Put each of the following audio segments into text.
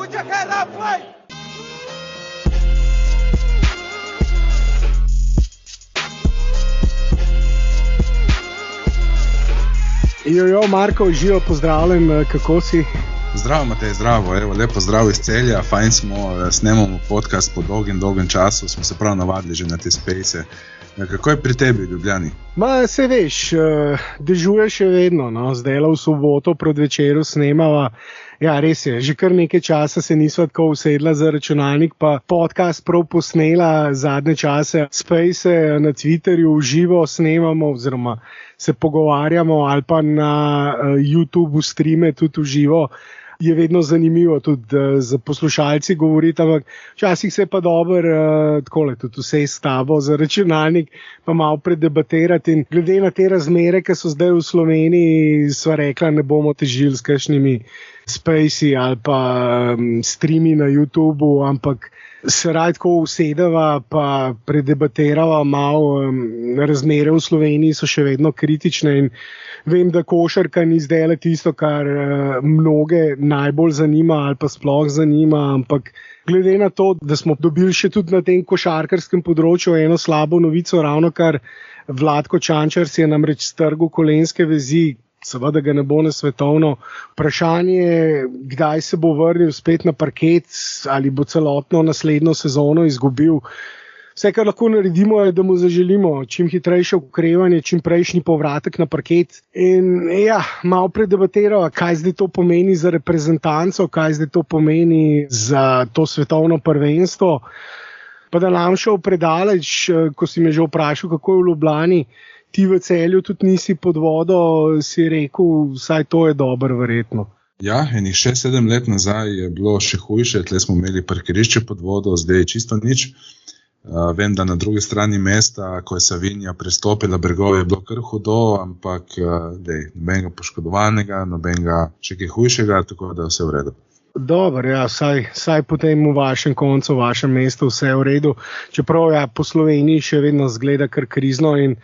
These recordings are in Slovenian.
Put your head up, play! Jojo, Marko, živo, pozdravljen, kako si? Zdravo, Matej, zdravo, evo, lepo zdravo iz Celja, fajn smo, snemamo podcast po dolgem času, smo se prav navadili že na te space. Kako je pri tebi v Ljubljani? Ma, se veš, dežuje še vedno, no, zdaj v soboto pred večeru snemava. Ja, res je, že kar nekaj časa se nisva tako usedla za računalnik, pa podcast prav posnela zadnje čase. Space na Twitterju v živo snemamo oziroma se pogovarjamo ali pa na YouTubeu streame tudi v živo. Je vedno zanimivo tudi za poslušalci govoriti, ampak včasih se pa dobro takole tudi vse s tabo za računalnik pa malo predebatirati in glede na te razmere, ki so zdaj v Sloveniji, sva rekla, ne bomo težili s kakšnimi spacey ali pa streami na YouTubeu, ampak se rad tako usedeva pa predebatirava malo. Razmere v Sloveniji so še vedno kritične in vem, da košarka ni zdaj tisto, kar mnoge najbolj zanima ali pa sploh zanima, ampak glede na to, da smo dobili še tudi na tem košarkarskem področju eno slabo novico, ravnokar Vlatko Čančar si je namreč strgal kolenske vezi, seveda ga ne bo na svetovno. Vprašanje, kdaj se bo vrnil spet na parket ali bo celotno naslednjo sezono izgubil. Vse, kar lahko naredimo, je, da mu zaželimo čim hitrejše okrevanje, čim prejšnji povratek na parket. In ja, malo predebatirava, kaj zdaj to pomeni za reprezentanco, kaj zdaj to pomeni za to svetovno prvenstvo. Pa da nam šel predaleč, ko si me že vprašal, kako je v Ljubljani, ti v Celju tudi nisi pod vodo, si rekel, vsaj to je dobro verjetno. Ja, enih 6-7 let nazaj je bilo še hujše, tle smo imeli parkirišče pod vodo, zdaj je čisto nič. Vem, da na drugi strani mesta, ko je Savinja prestopila bregove, je bilo kar hudo, ampak nobenega poškodovanega, nobenega še kaj hujšega, tako da vse v redu. Dobro, ja, saj potem v vašem koncu, v vašem mestu vse v redu, čeprav ja, po Sloveniji še vedno zgleda kar krizno in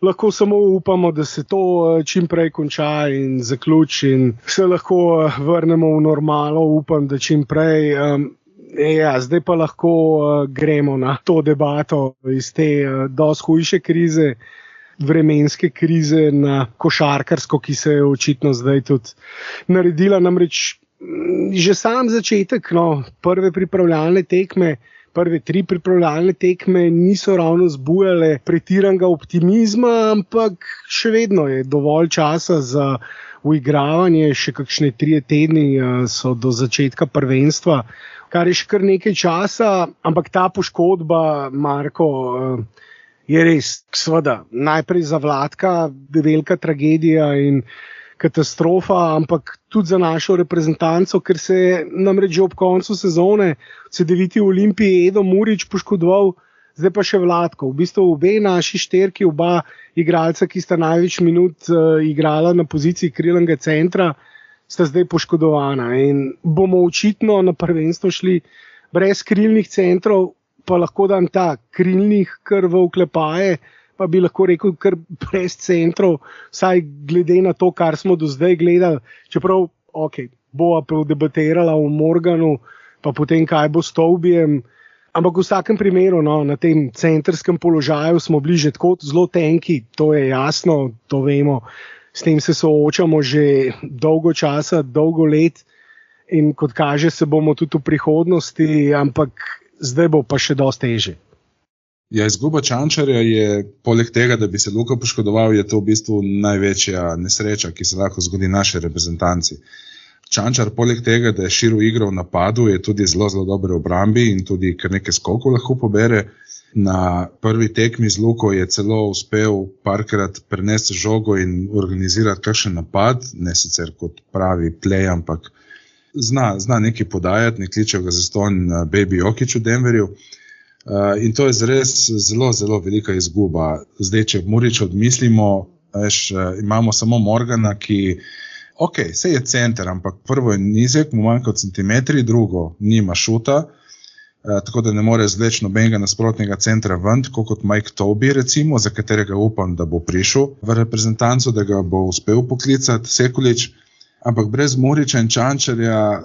lahko samo upamo, da se to čim prej konča in zaključi in se lahko vrnemo v normalo, upam, da čim prej. Ja, zdaj pa lahko gremo na to debato iz te dosti hujše krize, vremenske krize na košarkarsko, ki se je očitno zdaj tudi naredila. Namreč že sam začetek, prve pripravljalne tekme, prve 3 pripravljalne tekme niso ravno zbujale pretiranega optimizma, ampak še vedno je dovolj časa za uigravanje, še kakšne 3 tedni so do začetka prvenstva, kar je še kar nekaj časa, ampak ta poškodba, Marko, je res, seveda, najprej za Vladka velika tragedija in katastrofa, ampak tudi za našo reprezentanco, ker se je namreč že ob koncu sezone v Cedeviti Olimpiji Edo Murić poškodoval, zdaj pa še Vladko. V bistvu obe naši šterki, oba igralca, ki sta največ minut igrala na poziciji krilnega centra, sta zdaj poškodovana in bomo očitno na prvenstvo šli brez krilnih centrov, pa lahko dam ta krilnih kar v oklepaje, pa bi lahko rekel kar brez centrov, vsaj glede na to, kar smo do zdaj gledali, čeprav, bova debatirala o Morganu, pa potem kaj bo s Taubijem, ampak v vsakem primeru, na tem centrskem položaju smo bili že tako zelo tenki, to je jasno, to vemo. S tem se soočamo že dolgo časa, dolgo let in kot kaže, se bomo tudi v prihodnosti, ampak zdaj bo pa še dosti težje. Ja, izguba Čančarja je, poleg tega, da bi se Luka poškodoval, je to v bistvu največja nesreča, ki se lahko zgodi naši reprezentanci. Čančar, poleg tega, da je širil igro v napadu, je tudi zelo dober v obrambi in tudi kar nekaj skokov lahko pobere. Na prvi tekmi z Luko je celo uspel parkrat prenesti žogo in organizirati kakšen napad, ne sicer kot pravi play, ampak zna nekaj podajati, ne kliče ga zastonj Baby Jokić v Denverju. In to je res zelo velika izguba. Zdaj, če Murić odmislimo, imamo samo Morgana, ki saj je center, ampak prvo je nizek, mu manjka centimetri, drugo nima šuta, tako da ne more zleči nobenega nasprotnega centra ven, kot Mike Taubi recimo, za katerega upam, da bo prišel v reprezentanco, da ga bo uspel poklicati Sekulić. ampak brez Muriča in Čančarja,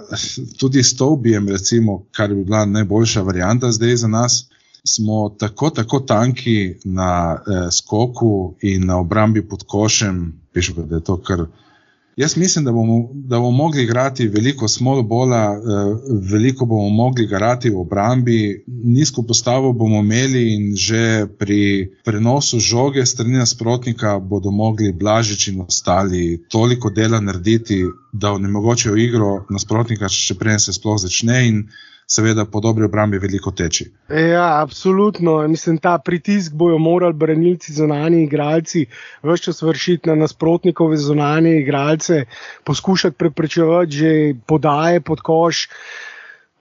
tudi s Tobijem, recimo, kar bi bila najboljša varianta zdaj za nas, smo tako tanki na skoku in na obrambi pod košem, da je to kar... Jaz mislim, da bomo mogli igrati veliko small balla, veliko bomo mogli igrati v obrambi, nizko postavo bomo imeli in že pri prenosu žoge strani nasprotnika bodo mogli Blažič in ostali toliko dela narediti, da onemogočijo igro nasprotnika, še preden se sploh začne in seveda po dobri obrambi veliko teči. Ja, absolutno. Mislim, ta pritisk bojo morali branilci, zunanji igralci ves čas vršiti na nasprotnikove zunanje igralce, poskušati preprečevati že podaje pod koš.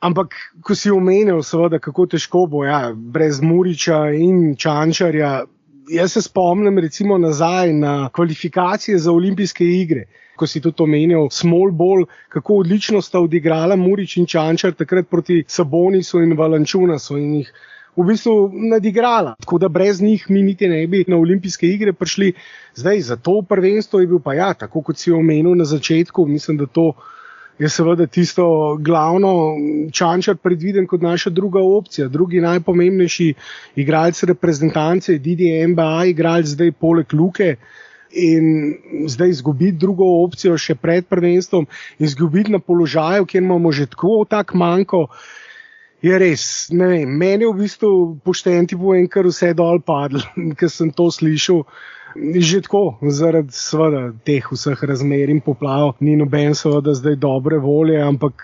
Ampak, ko si omenil, seveda, kako težko bo, brez Muriča in Čančarja. Jaz se spomnim recimo nazaj na kvalifikacije za olimpijske igre, ko si tudi omenil small ball, kako odlično sta odigrala Murič in Čančar takrat proti Sabonisu in Valančunasu in jih v bistvu nadigrala. Tako da brez njih mi niti ne bi na olimpijske igre prišli. Zdaj, za to prvenstvo je bil pa tako kot si omenil na začetku, mislim, da to je seveda tisto glavno, Čančar predviden kot naša druga opcija, drugi najpomembnejši igralec reprezentance, Didier NBA, igralec zdaj poleg Luke. In zdaj izgubiti drugo opcijo še pred prvenstvom in izgubiti na položaju, kjer imamo že tako tak manko, je res, ne vem, meni je v bistvu pošten ti povem, kar vse dol padlo, ker sem to slišal. Že tako, zaradi seveda teh vseh razmer in poplav, ni noben seveda zdaj dobre volje, ampak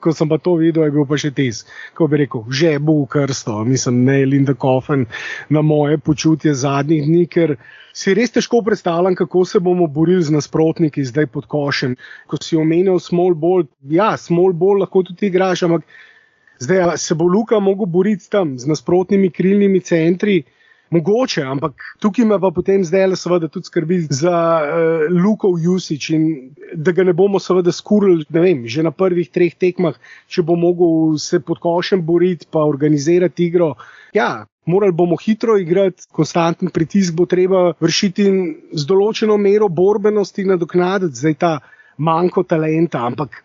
ko sem pa to videl, je bil pa še tes, ko bi rekel, žebu v krsto, mislim, ne Linda Kofen na moje počutje zadnjih dni, ker si res težko predstavljam, kako se bomo borili z nasprotniki zdaj pod košem. Ko si omenil small ball, small ball lahko tudi igraš, ampak zdaj se bo Luka mogel boriti tam z nasprotnimi krilnimi centri, mogoče, ampak tukaj me pa potem zdaj seveda tudi skrbi za Lukov usage in da ga ne bomo seveda skurili, ne vem, že na prvih 3 tekmah, če bo mogel se pod košem boriti pa organizirati igro. Morali bomo hitro igrati, konstanten pritisk bo treba vršiti in z določeno mero borbenosti nadoknaditi zdaj ta manjko talenta, ampak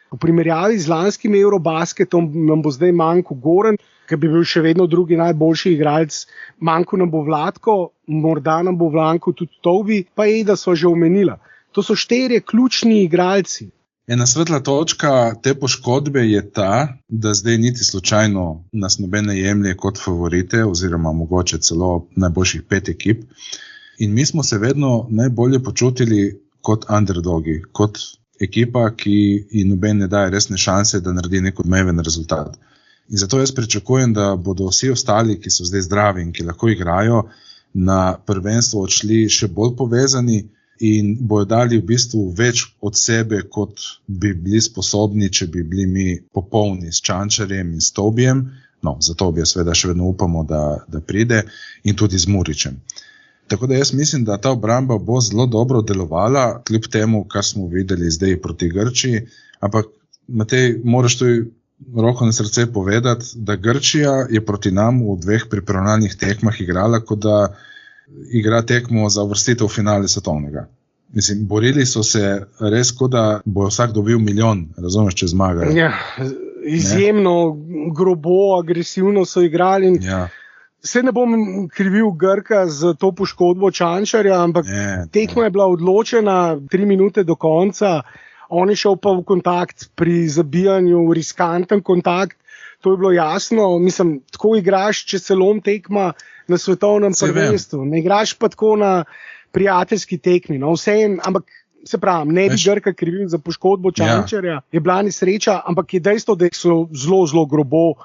v primerjavi z lanskim Eurobasketom nam bo zdaj manjko Goran, ki bi bil še vedno drugi najboljši igralec, manjko nam bo Vlatko, morda nam bo Vlanko tudi Tobi, pa Eda so že omenila. To so 4 ključni igralci. Ena svetla točka te poškodbe je ta, da zdaj niti slučajno nas nobene jemlje kot favorite oziroma mogoče celo najboljših 5 ekip. In mi smo se vedno najbolje počutili kot underdogi, kot ekipa, ki ji noben ne daje resne šanse, da naredi nek odmeven rezultat. In zato jaz pričakujem, da bodo vsi ostali, ki so zdaj zdravi in ki lahko igrajo, na prvenstvo odšli še bolj povezani in bojo dali v bistvu več od sebe, kot bi bili sposobni, če bi bili mi popolni s Čančarjem in s Tobijem. No, za Tobija seveda še vedno upamo, da pride, in tudi z Muričem. Tako da jaz mislim, da ta obramba bo zelo dobro delovala, kljub temu, kar smo videli zdaj proti Grčiji. Ampak, Matej, moraš tu roko na srce povedati, da Grčija je proti nam v 2 pripravljalnih tekmah igrala, kot da igra tekmo za uvrstitev v finale svetovnega. Mislim, borili so se res, kot da bo vsak dobil 1 milijon, razumeš, če zmagajo. Ja, izjemno grobo, agresivno so igrali. Se ne bom krivil Grka za to poškodbo Čančarja, ampak tekma je bila odločena 3 minute do konca, on je šel pa v kontakt pri zabijanju, riskanten kontakt, to je bilo jasno. Mislim, tako igraš, če se lom tekma na svetovnem prvenstvu, ne igraš pa tako na prijateljski tekmi. No, ampak se pravi, ne bi Grka krivil za poškodbo Čančarja, je bila nesreča, ampak je dejstvo, da so zelo grobo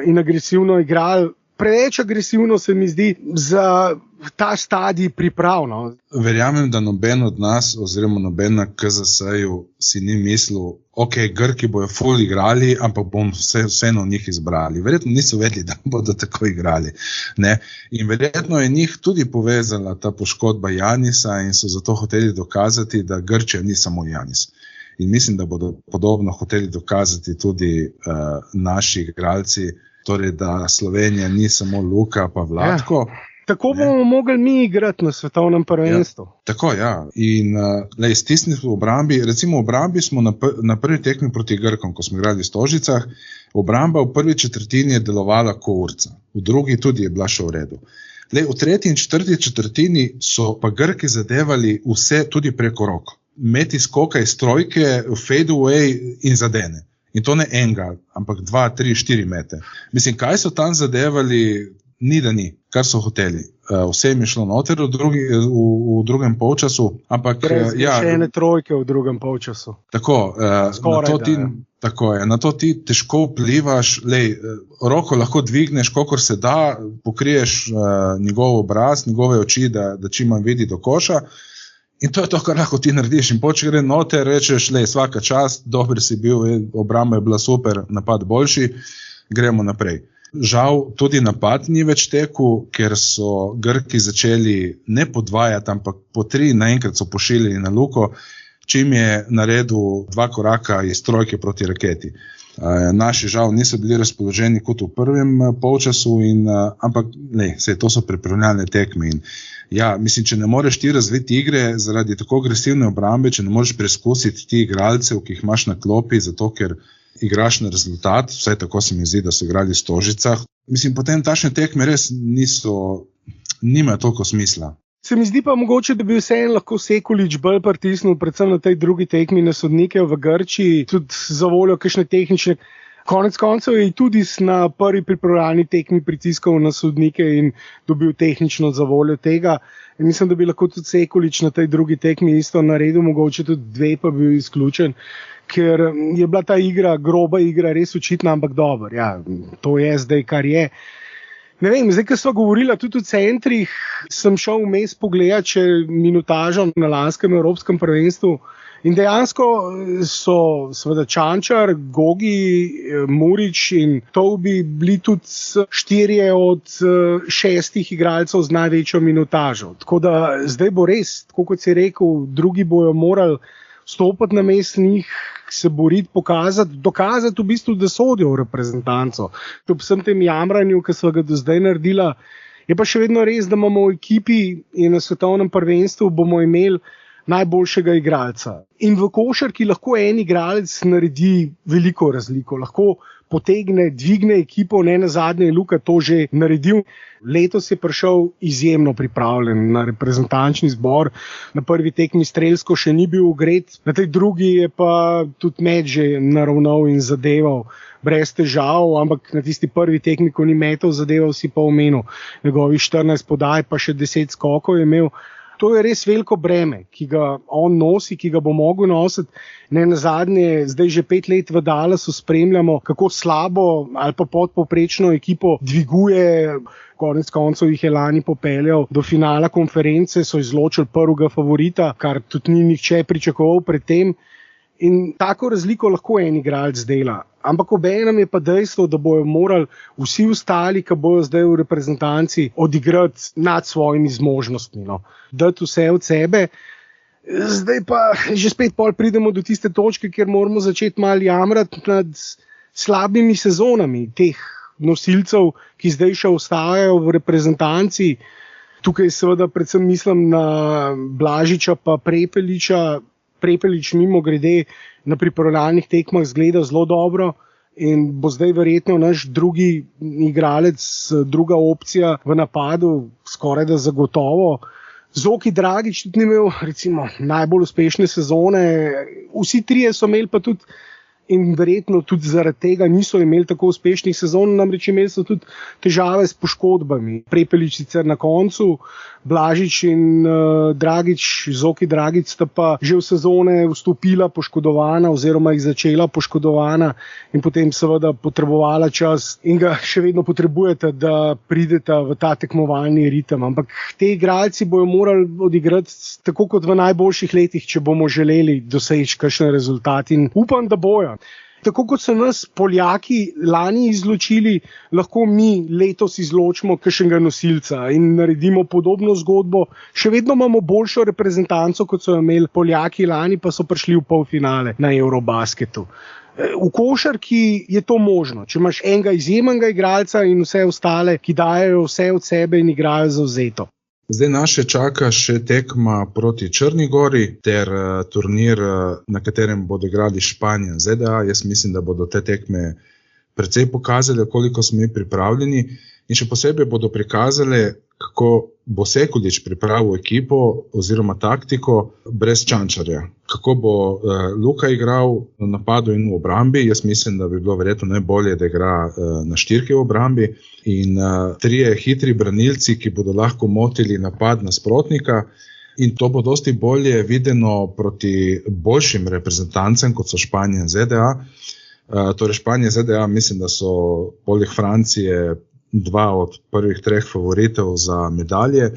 in agresivno igrali. Preveč agresivno se mi zdi za ta stadij pripravno. Verjamem, da noben od nas oziroma noben na KZS-ju si ni mislil, Grki bojo ful igrali, ampak bom vseeno njih izbrali. Verjetno niso vedeli, da bodo tako igrali. Ne? In verjetno je njih tudi povezala ta poškodba Janisa in so zato hoteli dokazati, da Grčija ni samo Janis. In mislim, da bodo podobno hoteli dokazati tudi naši igralci, torej da Slovenija ni samo Luka pa Vlatko. Tako bomo mogli mi igrati na svetovnem prvenstvu. Ja, tako, ja. In stisniti v obrambi, recimo v obrambi smo na prvi tekmi proti Grkom, ko smo igrali v Stožicah, obramba v prvi četrtini je delovala ko urca, v drugi tudi je bila še v redu. V tretji in četrti četrtini so pa Grki zadevali vse tudi preko rok. Meti skoka iz trojke, fade away in zadene. In to ne enega, ampak 2, 3, 4 mete. Mislim, kaj so tam zadevali, ni da ni, kar so hoteli. Vse jim je šlo noter v drugem polčasu, ampak še ene trojke v drugem polčasu. Tako, na to ti težko vplivaš, roko lahko dvigneš, kolikor se da, pokriješ njegov obraz, njegove oči, da čim manj vidi do koša. In to je to, kar lahko ti narediš. In poče gre noter, rečeš, svaka čast, dober si bil, obramba je bila super, napad boljši, gremo naprej. Žal, tudi napad ni več tekel, ker so Grki začeli ne podvajati, ampak po 3 naenkrat so pošiljali na Luko, čim je naredil 2 koraka iz trojke proti raketi. Naši žal niso bili razpoloženi kot v prvem polčasu, ampak to so pripravljalne tekme. In, mislim, če ne moreš ti razviti igre zaradi tako agresivne obrambe, če ne moreš preskusiti ti igralcev, ki jih imaš na klopi, zato ker igraš na rezultat, vsaj tako se mi zdi, da so igrali v Stožicah. Mislim, potem tašne tekme res nimajo toliko smisla. Se mi zdi pa mogoče, da bi vseeno lahko Sekulič bolj pritisnil, predvsem na tej drugi tekmi na sodnike v Grčiji, tudi za voljo kakšne tehnične. Konec koncev je tudi na prvi pripravljalni tekmi pritiskal na sodnike in dobil tehnično za voljo tega. In mislim, da bi lahko tudi Sekulič na tej drugi tekmi isto naredil, mogoče tudi 2 pa bi bil izključen, ker je bila ta igra, groba igra, res očitna, ampak dobro. Ja, to je zdaj, kar je. Ne vem, zdaj, ko sva govorila tudi v centrih, sem šel vmes pogledati še minutažo na lanskem evropskem prvenstvu in dejansko so seveda Čančar, Gogi, Murič in Tovbi bili tudi 4 od 6 igralcev z največjo minutažo. Tako da zdaj bo res, tako kot si rekel, drugi bojo morali stopiti na mest njih, se boriti, dokazati v bistvu, da sodijo v reprezentanco. Kljub vsem tem jamranju, ki so ga do zdaj naredila, je pa še vedno res, da imamo v ekipi in na svetovnem prvenstvu bomo imeli najboljšega igralca. In v košarki lahko en igralec naredi veliko razliko, lahko potegne, dvigne ekipo, ne nazadnje je Luka to že naredil. Letos je prišel izjemno pripravljen na reprezentančni zbor, na prvi tekmi strelsko še ni bil ugret, na tej drugi je pa tudi meč že naravnal in zadeval brez težav, ampak na tisti prvi tekmi, ko ni metal, zadeval si pa omenil njegovih 14 podaj, pa še 10 skokov je imel. To je res veliko breme, ki ga on nosi, ki ga bo mogel nositi. Ne nazadnje, zdaj že 5 let v Dallasu spremljamo, kako slabo ali pa podpovprečno ekipo dviguje. Konec koncev jih je lani popeljal do finala konference, so izločili prvega favorita, kar tudi ni nihče pričakoval pred tem. In tako razliko lahko en igralec dela. Ampak obenem je pa dejstvo, da bojo morali vsi ostali, ki bojo zdaj v reprezentanci, odigrati nad svojimi zmožnostmi. Dati vse od sebe. Zdaj pa že spet pol pridemo do tiste točke, kjer moramo začeti malo jamrati nad slabimi sezonami teh nosilcev, ki zdaj še ostajajo v reprezentanci. Tukaj seveda predvsem mislim na Blažiča pa Prepeliča. Prepelič mimo grede na pripravljalnih tekmah zgleda zelo dobro in bo zdaj verjetno naš drugi igralec, druga opcija v napadu, skoraj da zagotovo. Zoki Dragič tudi ni imel recimo najbolj uspešne sezone, vsi trije so imeli pa tudi in verjetno tudi zaradi tega niso imeli tako uspešnih sezon, namreč imeli so tudi težave s poškodbami. Prepelič sicer na koncu, Blažič in Dragič, Zoki Dragič sta pa že v sezone vstopila poškodovana oziroma jih začela poškodovana in potem seveda potrebovala čas in ga še vedno potrebujete, da prideta v ta tekmovalni ritem. Ampak te igralci bojo morali odigrati tako kot v najboljših letih, če bomo želeli doseči kakšen rezultat in upam, da bojo. Tako kot so nas Poljaki lani izločili, lahko mi letos izločimo kakšnega nosilca in naredimo podobno zgodbo. Še vedno imamo boljšo reprezentanco, kot so jo imeli Poljaki lani, pa so prišli v polfinale na Eurobasketu. V košarki je to možno. Če imaš enega izjemnega igralca in vse ostale, ki dajo vse od sebe in igrajo zavzeto. Zdaj naše čaka še tekma proti Črni Gori ter turnir, na katerem bodo igrali Španija in ZDA. Jaz mislim, da bodo te tekme precej pokazali, koliko smo mi pripravljeni in še posebej bodo prikazali, kako bo Sekulič pripravil ekipo oziroma taktiko brez Čančarja. Kako bo Luka igral v napadu in v obrambi. Jaz mislim, da bi bilo verjetno najbolje, da igra na štirki v obrambi in trije hitri branilci, ki bodo lahko motili napad nasprotnika. In to bo dosti bolje videno proti boljšim reprezentancem, kot so Španija in ZDA. Torej Španija in ZDA mislim, da so poleg Francije dva od prvih treh favoritov za medalje.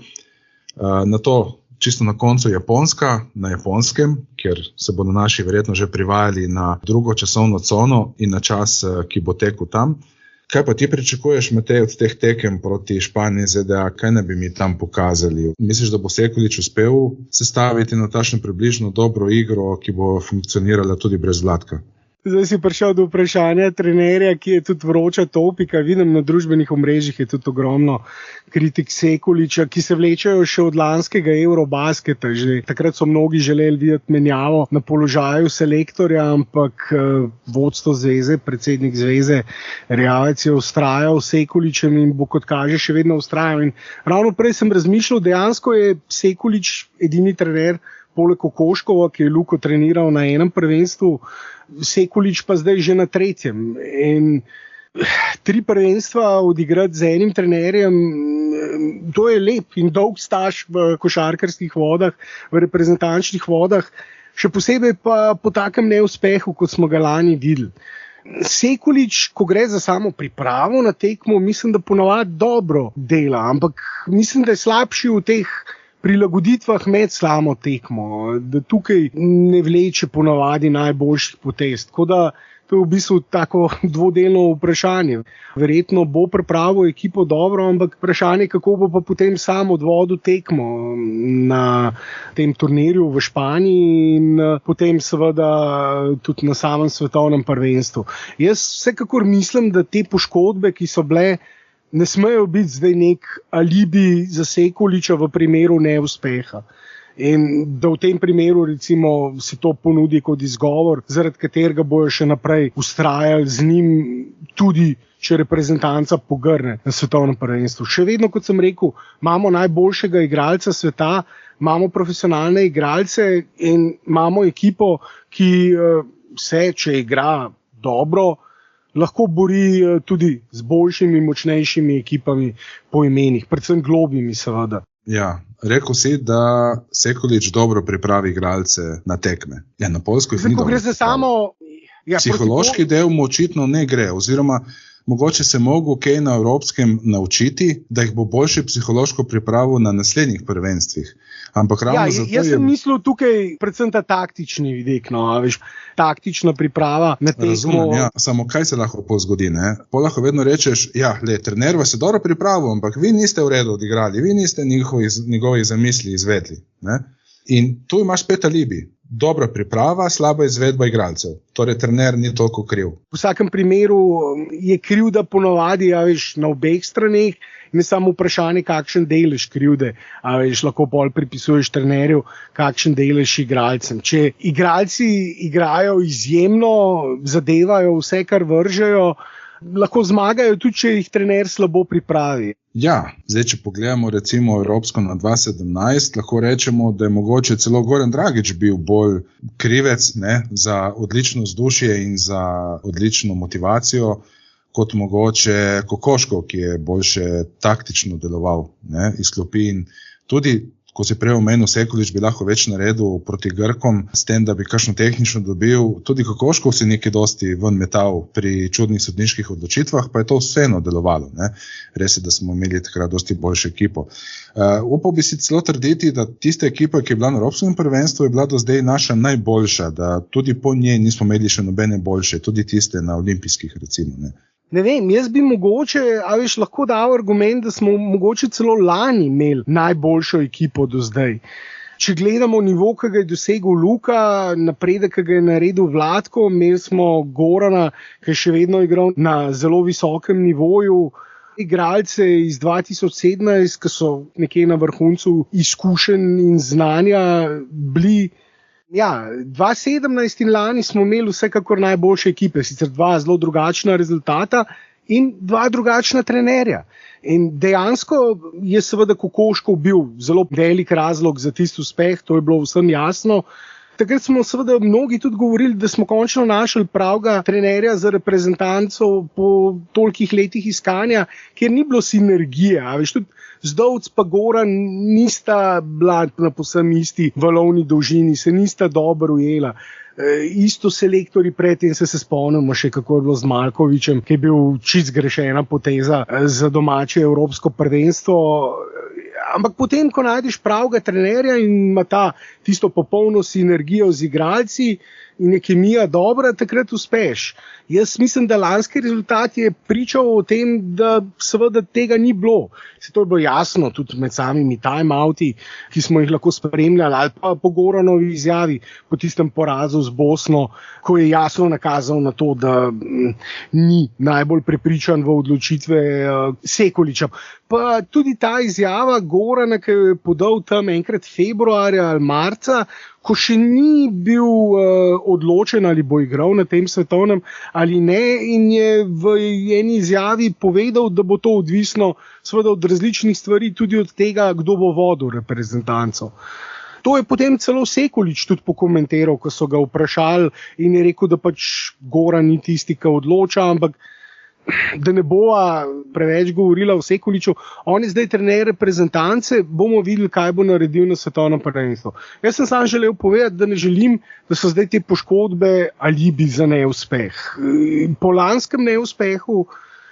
Na to čisto na koncu Japonska, na Japonskem, kjer se bodo naši verjetno že privajali na drugo časovno cono in na čas, ki bo tekel tam. Kaj pa ti pričakuješ, Matej, od teh tekem proti Španiji in ZDA? Kaj ne bi mi tam pokazali? Misliš, da bo Sekulič uspel sestaviti na takšno približno dobro igro, ki bo funkcionirala tudi brez Vladka? Zdaj si prišel do vprašanja trenerja, ki je tudi vroča topika. Vidim na družbenih omrežjih je tudi ogromno kritik Sekuliča, ki se vlečejo še od lanskega Eurobasketa. Že takrat so mnogi želeli videti menjavo na položaju selektorja, ampak vodstvo zveze, predsednik zveze Erjavec je vztrajal Sekuličem in bo, kot kaže, še vedno vztrajal. In ravno prej sem razmišljal, dejansko je Sekulič edini trener poleg Kokoškova, ki je Luko treniral na enem prvenstvu, Sekulič pa zdaj že na tretjem. In 3 prvenstva odigrati z enim trenerjem, to je lep in dolg staž v košarkarskih vodah, v reprezentančnih vodah, še posebej pa po takem neuspehu, kot smo ga lani videli. Sekulič, ko gre za samo pripravo na tekmo, mislim, da ponavadi dobro dela, ampak mislim, da je slabši v teh prilagoditvah med samo tekmo, da tukaj ne vleče ponavadi najboljših potez. Tako da to je v bistvu tako dvodelno vprašanje. Verjetno bo pripravil ekipo dobro, ampak vprašanje, kako bo pa potem sam odvodil tekmo na tem turnirju v Španiji in potem seveda tudi na samem svetovnem prvenstvu. Jaz vsekakor mislim, da te poškodbe, ki so bile, ne smejo biti zdaj nek alibi za Sekuliča v primeru neuspeha. In da v tem primeru recimo se to ponudi kot izgovor, zaradi katerega bojo še naprej vztrajali z njim, tudi če reprezentanca pogrne na svetovnem prvenstvu. Še vedno, kot sem rekel, imamo najboljšega igralca sveta, imamo profesionalne igralce in imamo ekipo, ki se, če igra dobro, lahko bori tudi z boljšimi, močnejšimi ekipami po imenih, predvsem globimi seveda. Ja, rekel si, da Sekulič dobro pripravi igralce na tekme. Ja, na Poljsko jih ni dobro. Gre za samo... Psihološki del mu očitno ne gre, oziroma mogoče se mogo kaj na evropskem naučiti, da jih bo boljše psihološko pripravil na naslednjih prvenstvih. Ampak ravno zato jaz sem mislil tukaj predvsem ta taktični vidik, taktična priprava na tekmo. Razumem, ja, samo kaj se lahko zgodi, ne? Lahko vedno rečeš, trener vas je dobro pripravil, ampak vi niste v redu odigrali, vi niste njegovih zamisli izvedli, ne? In tu imaš spet alibi. Dobra priprava, slaba izvedba igralcev. Torej, trener ni toliko kriv. V vsakem primeru je krivda ponovadi, na obeh straneh, ne samo vprašanje, kakšen delež krivde, lahko bolj pripisuješ trenerju, kakšen delež igralcem. Če igralci igrajo izjemno, zadevajo vse, kar vržejo, lahko zmagajo tudi, če jih trener slabo pripravi. Ja, zdaj, če pogledamo recimo Evropsko na 2017, lahko rečemo, da je mogoče celo Goran Dragić bil bolj krivec, ne, za odlično vzdušje in za odlično motivacijo, kot mogoče Kokoškov, ki je boljše taktično deloval, ne, iz klopi. In tudi, ko si prej omenil, Sekulič bi lahko več naredil proti Grkom, s tem, da bi kakšno tehnično dobil. Tudi Kokoškov si nekaj dosti ven metal pri čudnih sodniških odločitvah, pa je to vseeno delovalo, ne. Res je, da smo imeli takrat dosti boljšo ekipo. Upal bi si celo trditi, da tista ekipa, ki je bila na evropskem prvenstvu, je bila do zdaj naša najboljša, da tudi po njej nismo imeli še nobene boljše, tudi tiste na olimpijskih recimo, ne. Ne vem, jaz bi mogoče, lahko dal argument, da smo mogoče celo lani imeli najboljšo ekipo do zdaj. če gledamo nivo, ki ga je dosegel Luka, napredek, ki ga je naredil Vlatko, imeli smo Gorana, ki je še vedno igral na zelo visokem nivoju, igralce iz 2017, ki so nekje na vrhuncu izkušenj in znanja bili. Ja, 2017 in lani smo imeli vsekakor najboljše ekipe, sicer 2 zelo drugačna rezultata in 2 drugačna trenerja. In dejansko je seveda Kokoškov bil zelo velik razlog za tisti uspeh, to je bilo vsem jasno. Takrat smo seveda mnogi tudi govorili, da smo končno našli pravega trenerja za reprezentanco po tolikih letih iskanja, kjer ni bilo sinergije. Tudi Zdovc pa Goran nista bila na povsem isti valovni dolžini, se nista dobro ujela. Isto selektorji predtem se spomnimo še, kako je bilo z Malkovičem, ki je bil čisto zgrešena poteza za domače evropsko prvenstvo. Ampak potem, ko najdeš pravega trenerja in ima tisto popolno sinergijo z igralci in je kemija dobra, takrat uspeš. Jaz mislim, da lanski rezultat je pričal o tem, da seveda tega ni bilo. To je bilo jasno tudi med samimi time-outi, ki smo jih lahko spremljali, ali pa po Goranovi izjavi po tistem porazu z Bosno, ko je jasno nakazal na to, da ni najbolj prepričan v odločitve Sekuliča. Pa tudi ta izjava Gorana, ki je podal tam enkrat februarja ali marca, ko še ni bil odločen, ali bo igral na tem svetovnem ali ne, in je v eni izjavi povedal, da bo to odvisno seveda od različnih stvari, tudi od tega, kdo bo vodil reprezentanco. To je potem celo Sekulič tudi pokomentiral, ko so ga vprašali in je rekel, da pač Goran ni tisti, ki odloča, ampak da ne bova preveč govorila o Sekuliču, on je zdaj trener reprezentance, bomo videli, kaj bo naredil na svetovnem prvenstvu. Jaz sem samo želel povedati, da ne želim, da so zdaj te poškodbe alibi za neuspeh. Po lanskem neuspehu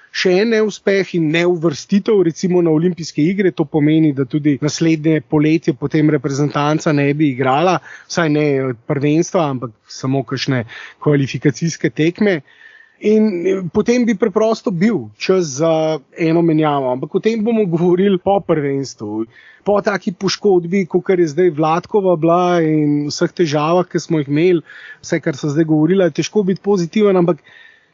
še en neuspeh in neuvrstitev recimo na olimpijske igre, to pomeni, da tudi naslednje poletje potem reprezentanca ne bi igrala, vsaj ne prvenstva, ampak samo kakšne kvalifikacijske tekme. In potem bi preprosto bil čas za eno menjavo, ampak o tem bomo govorili po prvenstvu. Po taki poškodbi, kot je zdaj Vladkova bila in vseh težavah, ki smo jih imeli, vse, kar so zdaj govorila, je težko biti pozitiven, ampak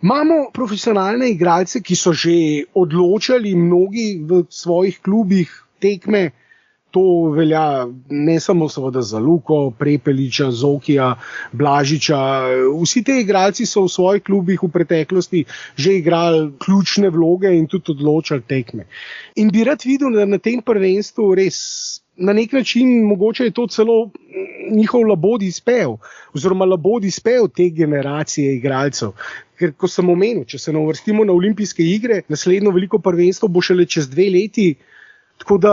imamo profesionalne igralce, ki so že odločali mnogi v svojih klubih tekme. To velja ne samo seveda za Luko, Prepeliča, Zokija, Blažiča. Vsi te igralci so v svojih klubih v preteklosti že igrali ključne vloge in tudi odločali tekme. In bi rad videl, da na tem prvenstvu res na nek način mogoče je to celo njihov labodji spev, oziroma labodji spev te generacije igralcev. Ker ko sem omenil, če se ne uvrstimo na olimpijske igre, naslednjo veliko prvenstvo bo šele čez 2 leti, tako da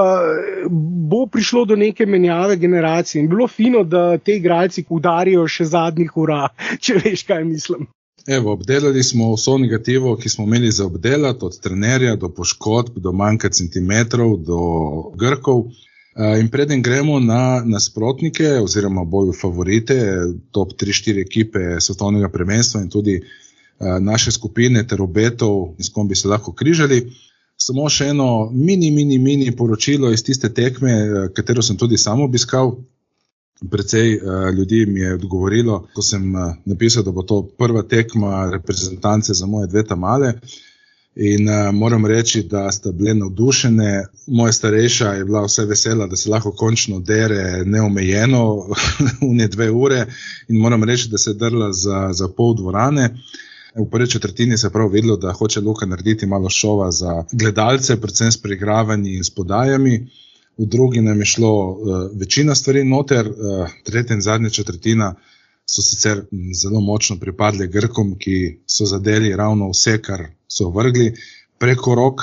bo prišlo do neke menjave generacij in bilo fino, da te igralci udarijo še zadnjih ura, če veš, kaj mislim. Evo, obdelali smo vso negativo, ki smo imeli za obdelati, od trenerja do poškodb, do manjka centimetrov, do Grkov. In preden gremo na nasprotnike oziroma boju favorite, top 3-4 ekipe svetovnega prvenstva in tudi naše skupine ter obetov, s kom bi se lahko križali, samo še eno mini poročilo iz tiste tekme, katero sem tudi sam obiskal. Precej ljudi mi je odgovorilo, ko sem napisal, da bo to prva tekma reprezentance za moje 2 tamale. In moram reči, da sta bile navdušene. Moja starejša je bila vse vesela, da se lahko končno dere neomejeno v 2 ure in moram reči, da se je drla za pol dvorane. V prvi četrtini se je prav videlo, da hoče Luka narediti malo šova za gledalce, predvsem s preigravanji in s podajami. V drugi nam je šlo večina stvari noter, tretja in zadnja četrtina so sicer zelo močno pripadle Grkom, ki so zadeli ravno vse, kar so vrgli preko rok,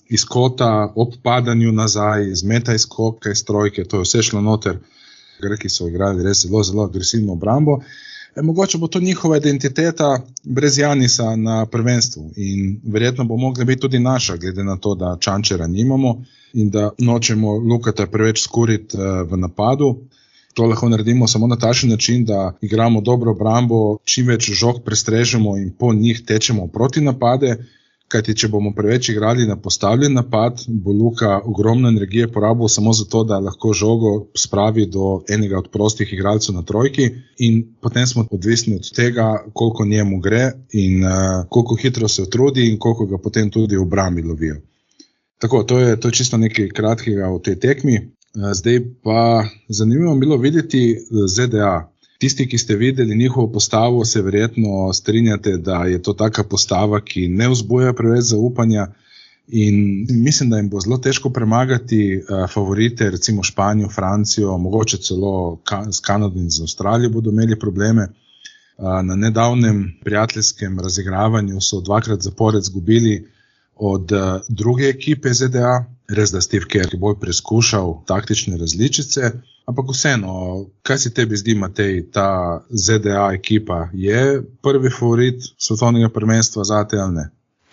iz kota, ob padanju nazaj, iz meta iz skoka, iz trojke, to je vse šlo noter. Grki so igrali res zelo agresivno obrambo. Mogoče bo to njihova identiteta brez Janisa na prvenstvu in verjetno bo mogla biti tudi naša, glede na to, da Čančera nimamo in da nočemo Lukata preveč skuriti v napadu. To lahko naredimo samo na takšen način, da igramo dobro obrambo, čim več žog prestrežemo in po njih tečemo proti napade, kajti če bomo preveč igrali na postavljen napad, bo Luka ogromno energije porabil samo zato, da lahko žogo spravi do enega od prostih igralcev na trojki in potem smo odvisni od tega, koliko njemu gre in koliko hitro se utrudi in koliko ga potem tudi v obrambi lovijo. Tako, to je čisto nekaj kratkega o tej tekmi. Zdaj pa zanimivo bilo videti ZDA. Tisti, ki ste videli njihovo postavo, se verjetno strinjate, da je to taka postava, ki ne vzbuja preveč zaupanja in mislim, da jim bo zelo težko premagati favorite, recimo Španijo, Francijo, mogoče celo s Kanado in z Avstralijo bodo imeli probleme. Na nedavnem prijateljskem razigravanju so 2krat zapored zgubili od druge ekipe ZDA, res da Steve Kerr je bolj preizkušal taktične različice, ampak vseeno, kaj se tebi zdi, Matej, ta ZDA ekipa je prvi favorit svetovnega prvenstva zate ali ne?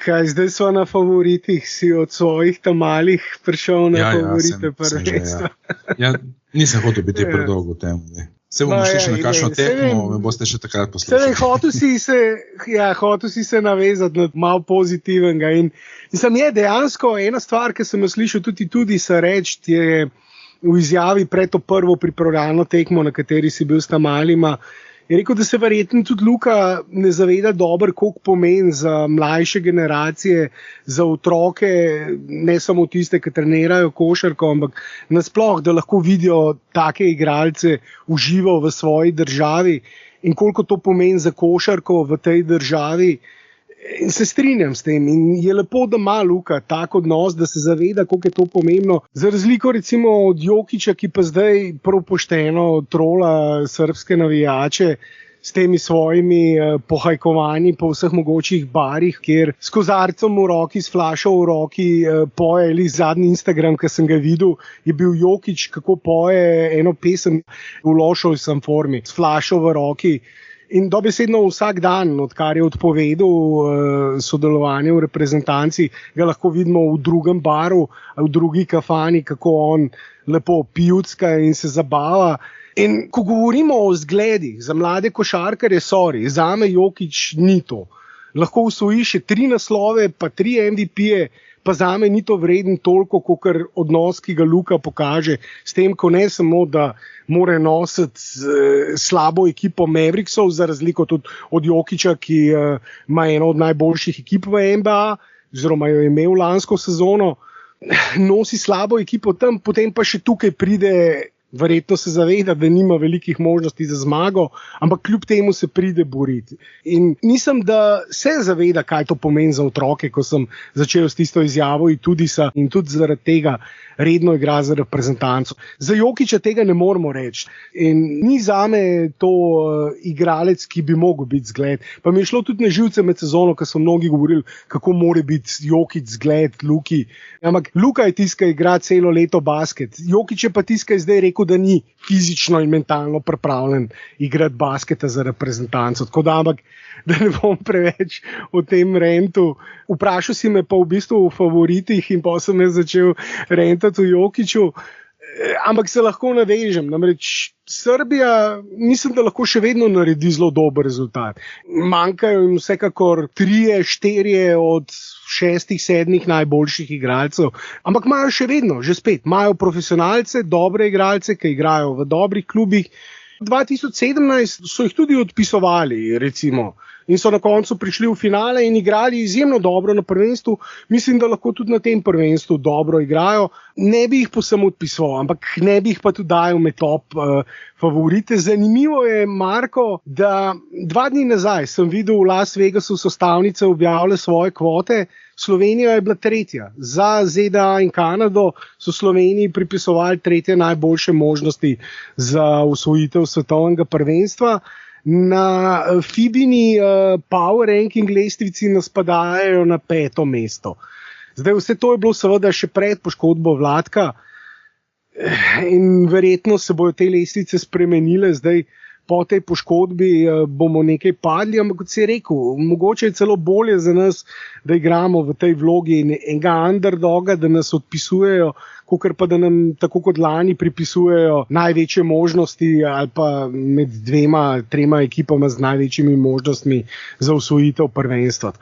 Kaj, zdaj smo na favoritih, si od svojih tamalih prišel na favorite prvenstva. Nisem hotel biti predolgo v tem. Se bomo šli še na kakšno tekmo, me boste še takrat poslušali. Hotel si se navezati na malo pozitivnega. In je dejansko ena stvar, ki sem jo slišal tudi se reči, je v izjavi pred to prvo pripravljalno tekmo, na kateri si bil s tamalima, je rekel, da se verjetno tudi Luka ne zaveda dobro, koliko pomeni za mlajše generacije, za otroke, ne samo tiste, ki trenirajo košarko, ampak nasploh, da lahko vidijo take igralce v živo v svoji državi in koliko to pomeni za košarko v tej državi. In se strinjam s tem in je lepo, da ima Luka tak odnos, da se zaveda, koliko je to pomembno. Za razliko recimo od Jokića, ki pa zdaj prav pošteno trola srbske navijače s temi svojimi pohajkovanji po vseh mogočih barih, kjer s kozarcem v roki, s flašo v roki poje, ali zadnji Instagram, ki sem ga videl, je bil Jokić, kako poje eno pesem v lošoj sem formi, s flašo v roki. In dobesedno vsak dan, odkar je odpovedal sodelovanje v reprezentanci, ga lahko vidimo v drugem baru, v drugi kafani, kako on lepo pijucka in se zabava. In ko govorimo o zgledih za mlade košarkarje, zame Jokić ni to. Lahko osvoji še 3 naslove, pa 3 MVP-je, pa zame ni to vreden toliko, kot odnos, ki ga Luka pokaže, s tem, ko ne samo, da mora nositi slabo ekipo Mavericksov, za razliko tudi od Jokića, ki ima eno od najboljših ekip v NBA, oziroma jo je imel lansko sezono, nosi slabo ekipo tam, potem pa še tukaj pride. Verjetno se zaveda, da nima velikih možnosti za zmago, ampak kljub temu se pride boriti. In mislim, da se zaveda, kaj to pomeni za otroke, ko sem začel s tisto izjavo in tudi zaradi tega redno igra za reprezentanco. Za Jokića tega ne moremo reči. In ni zame to igralec, ki bi mogel biti zgled. Pa mi je šlo tudi na živce med sezono, ko so mnogi govorili, kako mora biti Jokić zgled Luki. Ampak Luka je tisti, ki igra celo leto basket. Jokić je pa tisti, ki je zdaj rekel, da ni fizično in mentalno pripravljen igrati basketa za reprezentanco. Tako da, ampak, da ne bom preveč o tem rentu. Vprašal si me pa v bistvu o favoritih in pa sem jaz začel rentati o Jokiću. Ampak se lahko navežem. Namreč Srbija, mislim, da lahko še vedno naredi zelo dober rezultat. Manjkajo jim vsekakor 3-4 od 6-7 najboljših igralcev, ampak imajo še vedno, že spet, imajo profesionalce, dobre igralce, ki igrajo v dobrih klubih. 2017 so jih tudi odpisovali, recimo, in so na koncu prišli v finale in igrali izjemno dobro na prvenstvu. Mislim, da lahko tudi na tem prvenstvu dobro igrajo. Ne bi jih posem odpisoval, ampak ne bi jih pa tudi dajal med top favorite. Zanimivo je, Marko, da 2 dni nazaj sem videl v Las Vegasu so stavnice objavile svoje kvote. Slovenija je bila 3. Za ZDA in Kanado so Sloveniji pripisovali 3. najboljše možnosti za osvojitev svetovnega prvenstva. Na FIBINI Power Ranking lestvici nas padajajo na 5. mesto. Zdaj, vse to je bilo seveda še pred poškodbo Vladka in verjetno se bojo te lestvice spremenile. Zdaj, po tej poškodbi bomo nekaj padli, ampak kot si rekel, mogoče je celo bolje za nas, da igramo v tej vlogi enega underdoga, da nas odpisujejo, kakor pa da nam tako kot lani pripisujejo največje možnosti ali pa med 2-3 ekipama z največjimi možnostmi za osvojitev prvenstva.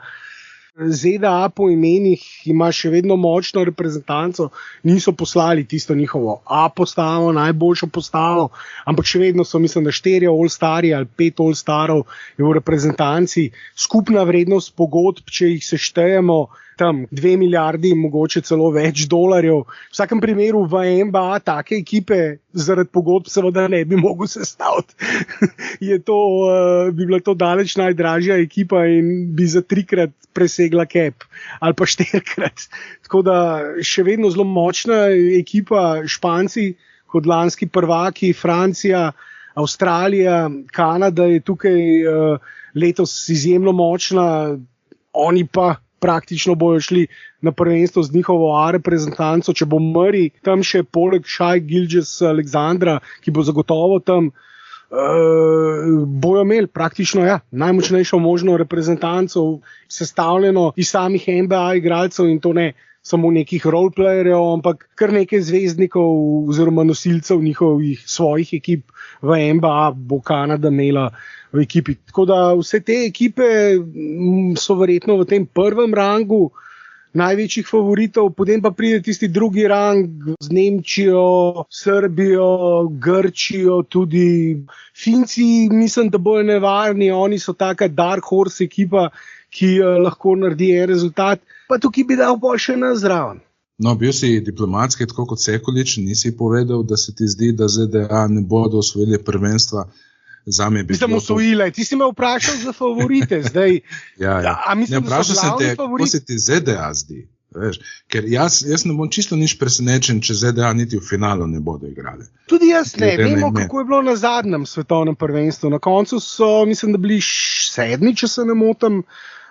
ZDA po imenih ima še vedno močno reprezentanco, niso poslali tisto njihovo A postavo, najboljšo postavo, ampak še vedno so, mislim, da 4 All-Stari ali 5 All-Starov je v reprezentanci. Skupna vrednost pogodb, če jih seštejemo, tam 2 milijardi, mogoče celo več dolarjev. V vsakem primeru v NBA take ekipe zaradi pogodb seveda ne bi mogel sestaviti. Bi bila to daleč najdražja ekipa in bi za 3-krat presegla cap ali pa 4-krat. Tako da še vedno zelo močna ekipa, Španci kot lanski prvaki, Francija, Avstralija, Kanada je tukaj letos izjemno močna, oni pa praktično bojo šli na prvenstvo z njihovo A reprezentanco, če bo Murray tam še poleg Shai Gilgeous-Alexandra, ki bo zagotovo tam, bojo imeli praktično najmočnejšo možno reprezentanco, sestavljeno iz samih NBA igralcev in to ne samo nekih roleplayerjev, ampak kar nekaj zvezdnikov oziroma nosilcev njihovih svojih ekip v NBA bo Kanada imela v ekipi. Tako da vse te ekipe so verjetno v tem prvem rangu največjih favoritov, potem pa pride tisti drugi rang z Nemčijo, Srbijo, Grčijo, tudi Finci, mislim, da bojo nevarni, oni so taka dark horse ekipa, ki lahko naredi en rezultat, pa tukaj bi dal bolj še nazraven. No, bil si diplomatski, tako kot Sekulič, nisi povedal, da se ti zdi, da ZDA ne bodo osvojili prvenstva. Mislim, osvojile. Ti si me vprašal za favorite zdaj. Vprašal sem te, kako se ti ZDA zdi. Veš? Ker jaz ne bom čisto nič presenečen, če ZDA niti v finalu ne bodo igrali. Tudi jaz ne. Vemo, kako je bilo na zadnjem svetovnem prvenstvu. Na koncu so, mislim, da bili 7, če se ne motim,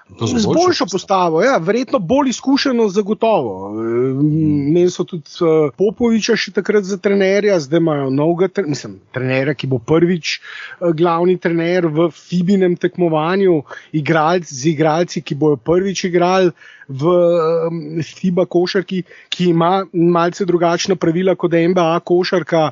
z boljšo postavo, verjetno bolj izkušeno zagotovo. Imeli so tudi Popoviča še takrat za trenerja, zdaj imajo novega trenerja, ki bo prvič glavni trener v FIBA-nem tekmovanju, z igralci, ki bojo prvič igrali v FIBA košarki, ki ima malce drugačna pravila kot NBA košarka.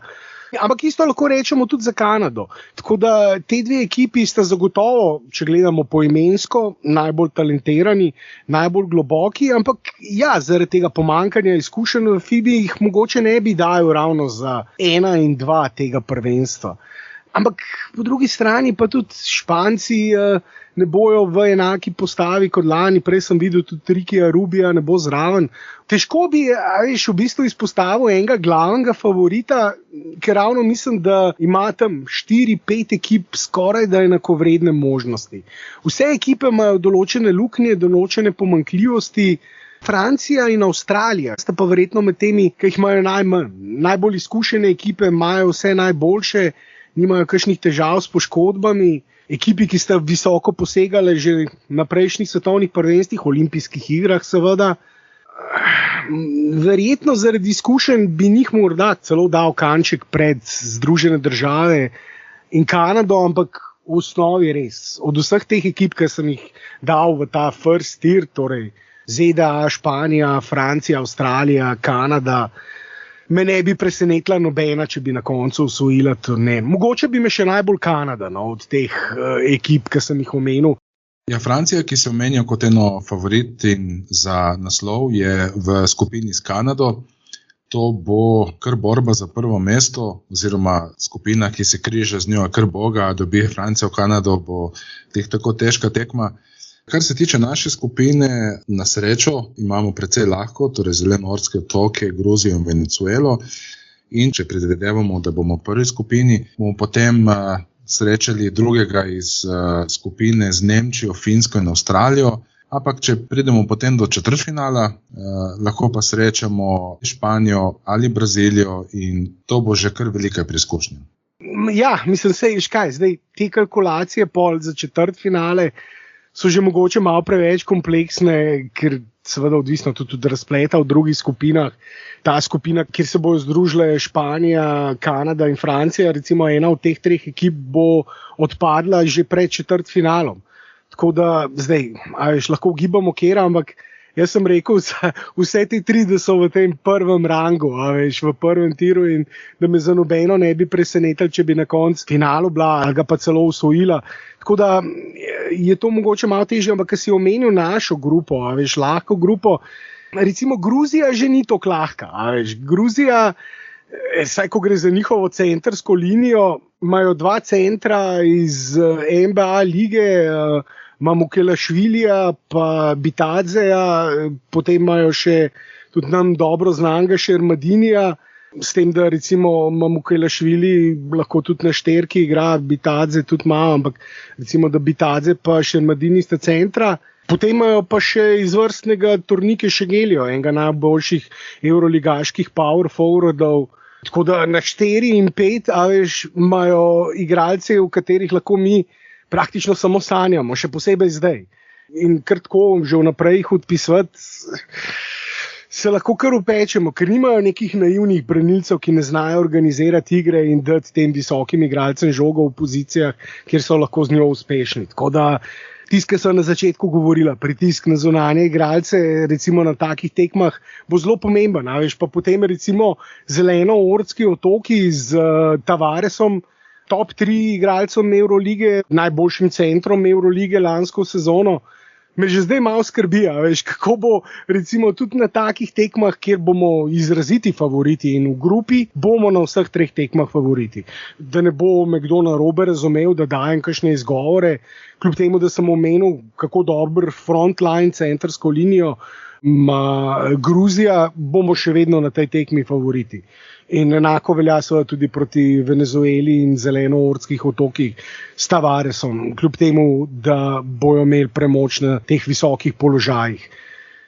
Ampak isto lahko rečemo tudi za Kanado. Tako da te dve ekipi sta zagotovo, če gledamo poimensko, najbolj talentirani, najbolj globoki, ampak zaradi tega pomankanja izkušenj v FIBA jih mogoče ne bi dajal ravno za 1 in 2 tega prvenstva. Ampak po drugi strani pa tudi Španci ne bojo v enaki postavi kot lani. Prej sem videl tudi Rikija Rubija, ne bo zraven. Težko bi v bistvu izpostavil enega glavnega favorita, ker ravno mislim, da ima tam 4-5 ekip skoraj da enakovredne možnosti. Vse ekipe imajo določene luknje, določene pomanjkljivosti. Francija in Avstralija sta pa verjetno med temi, ki jih imajo najmanj. Najbolj izkušene ekipe imajo vse najboljše, nimajo kakšnih težav s poškodbami. Ekipi, ki sta visoko posegale že na prejšnjih svetovnih prvenstvih, olimpijskih igrah seveda. Verjetno zaradi izkušenj bi njih morda celo dal kanček pred Združene države in Kanado, ampak v osnovi res. Od vseh teh ekip, ki sem jih dal v ta first tier, torej ZDA, Španija, Francija, Avstralija, Kanada, me ne bi presenetila nobena, če bi na koncu osvojila turnir. Mogoče bi me še najbolj Kanada od teh ekip, ki sem jih omenil. Francija, ki se omenja kot eno favoritin za naslov, je v skupini s Kanado. To bo kar borba za prvo mesto, oziroma skupina, ki se križa z njo, kar boga, dobi Francijo, Kanado, bo teh tako težka tekma. Kar se tiče naše skupine, na srečo imamo precej lahko, torej Zelenortske otoke, Gruzijo in Venezuelo. In če predvidevamo, da bomo v prvi skupini, bomo potem srečali drugega iz skupine z Nemčijo, Finsko in Avstralijo. Ampak če pridemo potem do četrtfinala, lahko pa srečamo Španijo ali Brazilijo in to bo že kar velika preizkušnja. Mislim, zdaj te kalkulacije pol za četrtfinale so že mogoče malo preveč kompleksne, ker seveda odvisno tudi od razpleta v drugih skupinah. Ta skupina, kjer se bojo združile Španija, Kanada in Francija, recimo ena od teh 3 ekip bo odpadla že pred četrtfinalom. Tako da zdaj, lahko ugibamo kjer, ampak Jaz sem rekel, vse te 3, da so v tem prvem rangu, v prvem tiru in da me za nobeno ne bi presenetili, če bi na koncu finalu bila ali ga pa celo osvojila. Tako da je to mogoče malo težje, ampak ker si omenil našo grupo, lahko grupo, recimo Gruzija že ni tako lahka. Gruzija, saj ko gre za njihovo centrsko linijo, imajo 2 centra iz NBA lige, imamo Kelašvilija pa Bitadzeja, potem imajo še tudi nam dobro znanga Šermadinija, s tem, da recimo imamo Kelašvili lahko tudi na šterki igra, Bitadze tudi malo, ampak recimo, da Bitadze pa Šermadini sta centra. Potem imajo pa še izvrstnega Turnike Šegelijo, enega najboljših evroligaških power forwardov. Tako da na 4 in 5 imajo igralce, v katerih lahko mi praktično samo sanjamo, še posebej zdaj. In kar tako že vnaprej jih odpisati, se lahko kar upečemo, ker nimajo nekih naivnih branilcev, ki ne znajo organizirati igre in dati tem visokim igralcem žogo v pozicijah, kjer so lahko z njo uspešni. Tako da tisti, ki so na začetku govorila, pritisk na zunanje igralce, recimo na takih tekmah, bo zelo pomemben. Pa potem recimo Zeleno-Ortski otoki z Tavaresom, top 3 igralcem Evrolige, najboljšim centrom Evrolige lansko sezono, me že zdaj malo skrbi, kako bo recimo tudi na takih tekmah, kjer bomo izraziti favoriti in v grupi bomo na vseh 3 tekmah favoriti. Da ne bo me kdo narobe razumel, da dajem kakšne izgovore, kljub temu, da sem omenil, kako dober frontline, centrsko linijo ima Gruzija, bomo še vedno na tej tekmi favoriti. In enako velja seveda tudi proti Venezueli in Zeleno-Ortskih otokih s Tavaresom, kljub temu, da bojo imeli premoč na teh visokih položajih.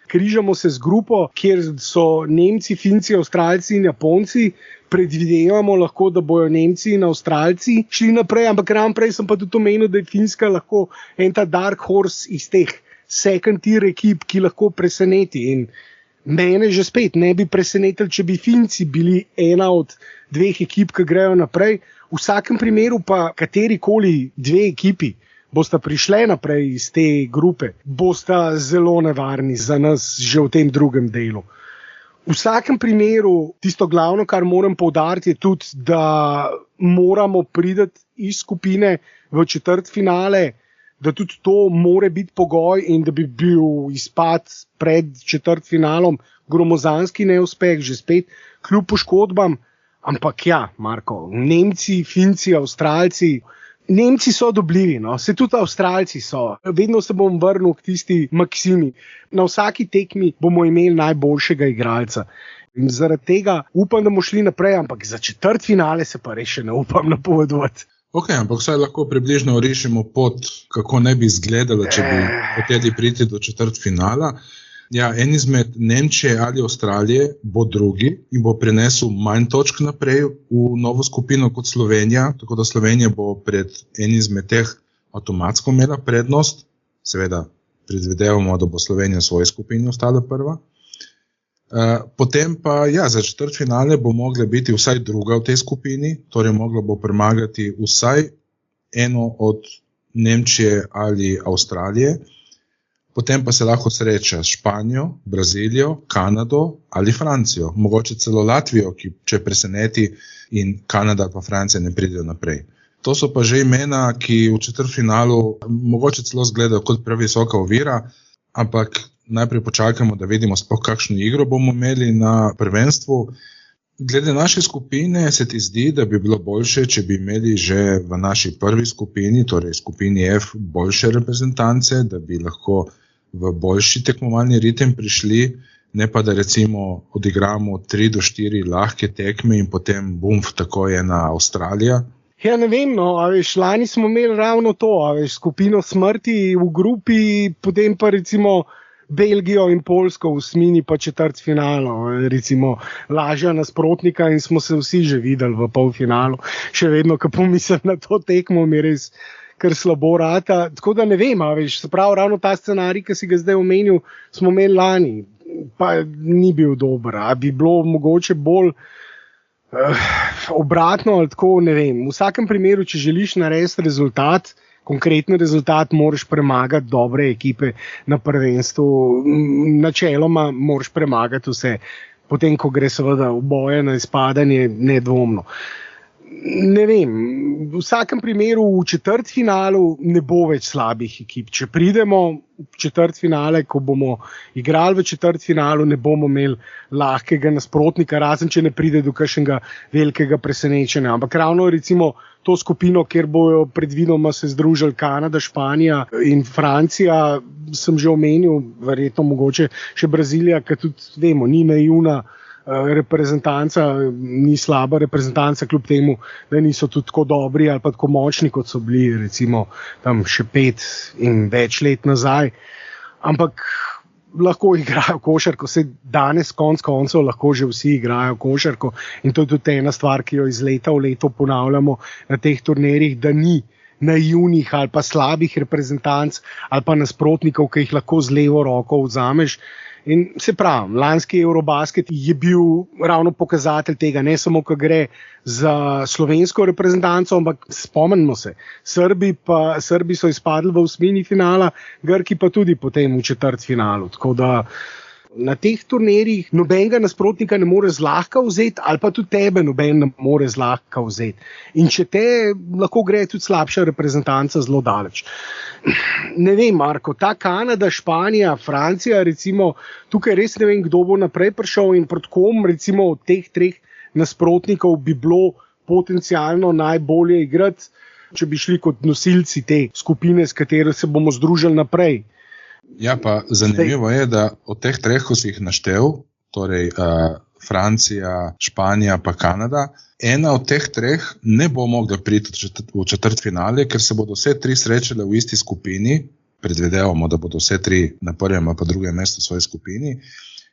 Križamo se z grupo, kjer so Nemci, Finci, Avstralci in Japonci. Predvidevamo lahko, da bojo Nemci in Avstralci šli naprej, ampak ravno prej sem pa tudi omenil, da je Finska lahko en ta dark horse iz teh second tier ekip, ki lahko preseneti. In mene že spet ne bi presenetili, če bi Finci bili ena od 2 ekip, ki grejo naprej. V vsakem primeru pa katerikoli 2 ekipi bosta prišle naprej iz te grupe, bosta zelo nevarni za nas že v tem drugem delu. V vsakem primeru tisto glavno, kar moram poudariti, je tudi, da moramo priti iz skupine v četrtfinale, da tudi to more biti pogoj in da bi bil izpad pred četrtfinalom gromozanski neuspeh, že spet kljub poškodbam. Ampak ja, Marko, Nemci, Finci, Avstralci, Nemci so dobljivi, se tudi Avstralci so. Vedno se bom vrnil k tisti maksimi. Na vsaki tekmi bomo imeli najboljšega igralca. In zaradi tega upam, da bomo šli naprej, ampak za četrtfinale se pa res še ne upam napovedovati. Ok, ampak vsaj lahko približno rešimo pot, kako ne bi izgledalo, če bi hoteli priti do četrtfinala. Ja, en izmed Nemčije ali Avstralije bo drugi in bo prinesel manj točk naprej v novo skupino kot Slovenija, tako da Slovenija bo pred en izmed teh avtomatsko imela prednost. Seveda predvidevamo, da bo Slovenija v svoji skupini ostala prva. Potem pa za četrtfinale bo mogla biti vsaj druga v tej skupini, torej mogla bo premagati vsaj eno od Nemčije ali Avstralije. Potem pa se lahko sreča s Španijo, Brazilijo, Kanado ali Francijo, mogoče celo Latvijo, ki če preseneti in Kanada pa Francija ne pridejo naprej. To so pa že imena, ki v četrtfinalu mogoče celo izgledajo kot previsoka ovira, ampak najprej počakamo, da vidimo sploh kakšno igro bomo imeli na prvenstvu. Glede naše skupine se ti zdi, da bi bilo boljše, če bi imeli že v naši prvi skupini, torej skupini F, boljše reprezentance, da bi lahko v boljši tekmovalni ritem prišli, ne pa da recimo odigramo 3 do 4 lahke tekme in potem tako je ena Avstralija. Ja, ne vem, lani smo imeli ravno to, skupino smrti v grupi, potem pa recimo Belgijo in Poljsko v osmini pa četrtfinalu, recimo lažja nasprotnika in smo se vsi že videli v polfinalu. Še vedno, ko pomislim na to tekmo, mi res kar slabo rata. Tako da ne vem, se pravi, ravno ta scenarij, ki si ga zdaj omenil, smo imeli lani, pa ni bil dober. A bi bilo mogoče bolj obratno ali tako, ne vem. V vsakem primeru, če želiš narediti rezultat, konkreten rezultat, moraš premagati dobre ekipe na prvenstvu. Načeloma moraš premagati vse. Potem, ko gre seveda v boje na izpadanje, nedvomno. Ne vem, v vsakem primeru v četrtfinalu ne bo več slabih ekip. Če pridemo v četrtfinale, ko bomo igrali v četrtfinalu, ne bomo imeli lahkega nasprotnika, razen če ne pride do kakšnega velikega presenečenja. Ampak ravno recimo to skupino, kjer bojo predvidoma se združili Kanada, Španija in Francija, sem že omenil, verjetno mogoče še Brazilija, ker tudi vemo, ni naivna reprezentanca, ni slaba reprezentanca, kljub temu, da niso tudi tako dobri ali pa tako močni, kot so bili recimo tam še 5 in več let nazaj. Ampak lahko igrajo košarko, se danes konec koncev lahko že vsi igrajo košarko in to je tudi ena stvar, ki jo iz leta v leto ponavljamo na teh turnirjih, da ni naivnih ali pa slabih reprezentanc ali pa nasprotnikov, ki jih lahko z levo roko vzameš. In se pravi, lanski Eurobasket je bil ravno pokazatelj tega, ne samo, ko gre za slovensko reprezentanco, ampak spomnimo se, Srbi so izpadli v osmini finala, Grki pa tudi potem v četrtfinalu. Tako da na teh turnirjih nobenega nasprotnika ne more zlahka vzeti, ali pa tudi tebe noben ne more zlahka vzeti. In če te, lahko gre tudi slabša reprezentanca zelo daleč. Ne vem, Marko, ta Kanada, Španija, Francija, recimo, tukaj res ne vem, kdo bo naprej prišel in proti kom, recimo, od teh 3 nasprotnikov bi bilo potencialno najbolje igrati, če bi šli kot nosilci te skupine, s katero se bomo združili naprej. Ja, pa zanimivo je, da od teh 3, ko si jih naštel, torej Francija, Španija pa Kanada, ena od teh 3 ne bo mogla priti v četrtfinale, ker se bodo vse 3 srečale v isti skupini, predvidevamo, da bodo vse 3 na prvem pa drugem mestu v svoji skupini,